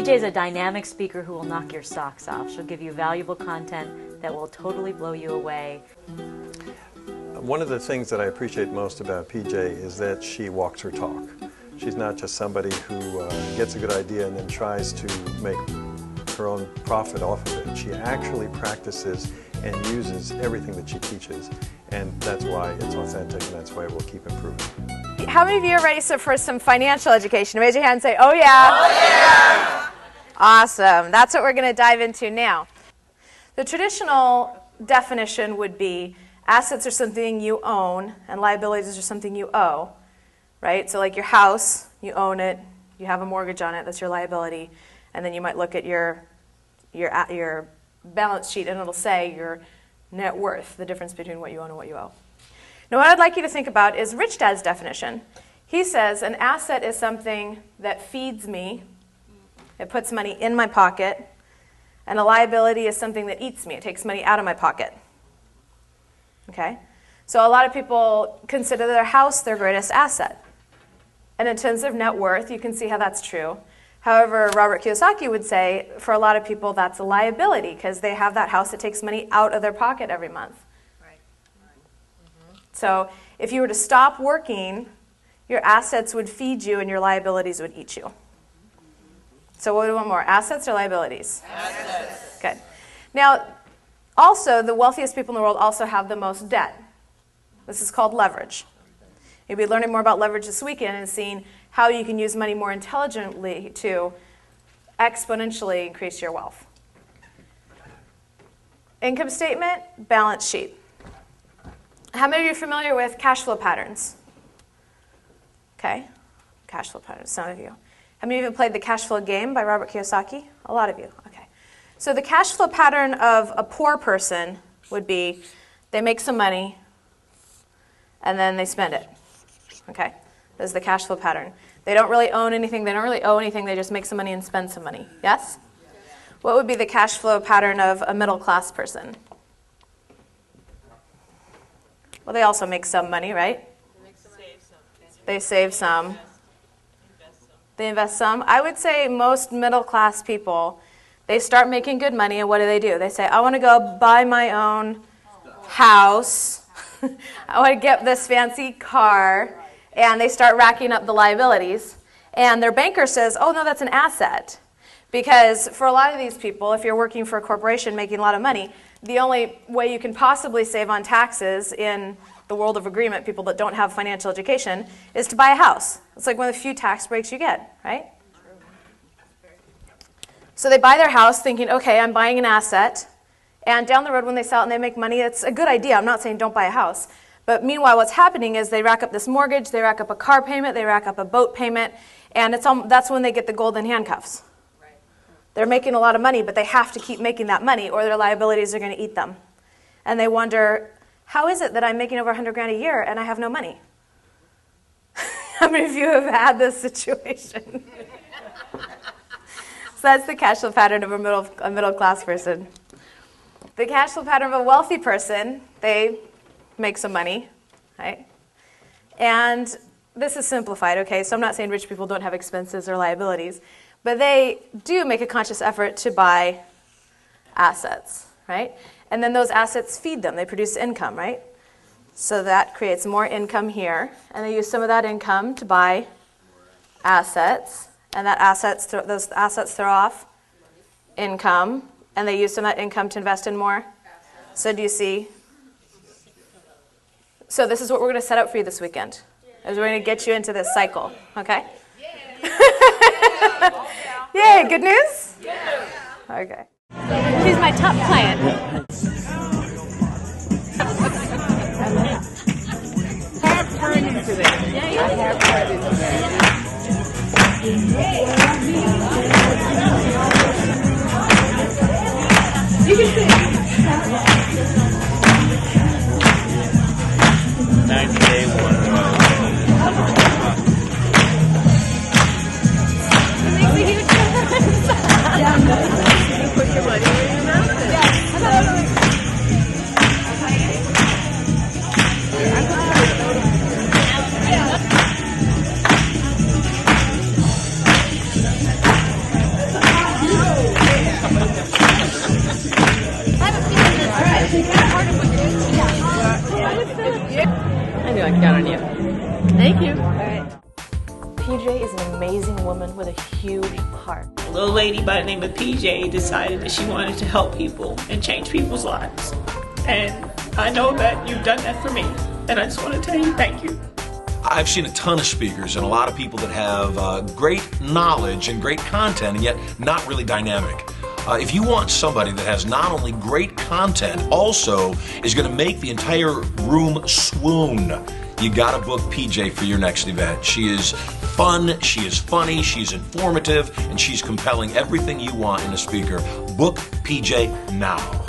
PJ is a dynamic speaker who will knock your socks off. She'll give you valuable content that will totally blow you away. One of the things that I appreciate most about PJ is that she walks her talk. She's not just somebody who gets a good idea and then tries to make her own profit off of it. She actually practices and uses everything that she teaches, and that's why it's authentic, and that's why it will keep improving. How many of you are ready for some financial education? Raise your hand and say, oh yeah. Oh yeah. Awesome. That's what we're going to dive into now. The traditional definition would be assets are something you own and liabilities are something you owe, right? So like your house, you own it, you have a mortgage on it, that's your liability, and then you might look at your balance sheet and it'll say your net worth, the difference between what you own and what you owe. Now what I'd like you to think about is Rich Dad's definition. He says an asset is something that feeds me, it puts money in my pocket, and a liability is something that eats me, it takes money out of my pocket. Okay? So a lot of people consider their house their greatest asset. And in terms of net worth, you can see how that's true. However, Robert Kiyosaki would say for a lot of people that's a liability because they have that house that takes money out of their pocket every month. Right. Mm-hmm. So if you were to stop working, your assets would feed you and your liabilities would eat you. So what do we want more, assets or liabilities? Assets. Good. Now, also, the wealthiest people in the world also have the most debt. This is called leverage. You'll be learning more about leverage this weekend and seeing how you can use money more intelligently to exponentially increase your wealth. Income statement, balance sheet. How many of you are familiar with cash flow patterns? Okay, cash flow patterns, some of you. How many of you have played the cash flow game by Robert Kiyosaki? A lot of you, okay. So the cash flow pattern of a poor person would be they make some money and then they spend it. Okay, this is the cash flow pattern. They don't really own anything, they don't really owe anything, they just make some money and spend some money. Yes? What would be the cash flow pattern of a middle class person? Well, they also make some money, right? They save some. They invest some. I would say most middle class people, they start making good money, and what do? They say, I want to go buy my own house. I want to get this fancy car. And they start racking up the liabilities. And their banker says, oh, no, that's an asset. Because for a lot of these people, if you're working for a corporation making a lot of money, the only way you can possibly save on taxes in the world of agreement, people that don't have financial education, is to buy a house. It's like one of the few tax breaks you get, right? So they buy their house thinking, okay, I'm buying an asset. And down the road when they sell it and they make money, it's a good idea. I'm not saying don't buy a house. But meanwhile, what's happening is they rack up this mortgage, they rack up a car payment, they rack up a boat payment, and that's when they get the golden handcuffs. Right. They're making a lot of money, but they have to keep making that money or their liabilities are going to eat them. And they wonder, how is it that I'm making over 100 grand a year and I have no money? How many of you have had this situation? So that's the cash flow pattern of a middle class person. The cash flow pattern of a wealthy person, they make some money, right? And this is simplified, okay? So I'm not saying rich people don't have expenses or liabilities, but they do make a conscious effort to buy assets, right? And then those assets feed them. They produce income, right? So that creates more income here, and they use some of that income to buy assets, and those assets throw off income, and they use some of that income to invest in more. So do you see? So this is what we're going to set up for you this weekend. Is we're going to get you into this cycle, okay? Yay, good news? Yeah. Okay. She's my top client. Have parties today. I have parties today. You can see. 90-day one. It makes a huge difference. You put your money where your mouth is. PJ is an amazing woman with a huge heart. A little lady by the name of PJ decided that she wanted to help people and change people's lives. And I know that you've done that for me. And I just want to tell you thank you. I've seen a ton of speakers and a lot of people that have great knowledge and great content and yet not really dynamic. If you want somebody that has not only great content, also is going to make the entire room swoon, you got to book PJ for your next event. She is fun, she is funny, she's informative, and she's compelling everything you want in a speaker. Book PJ now.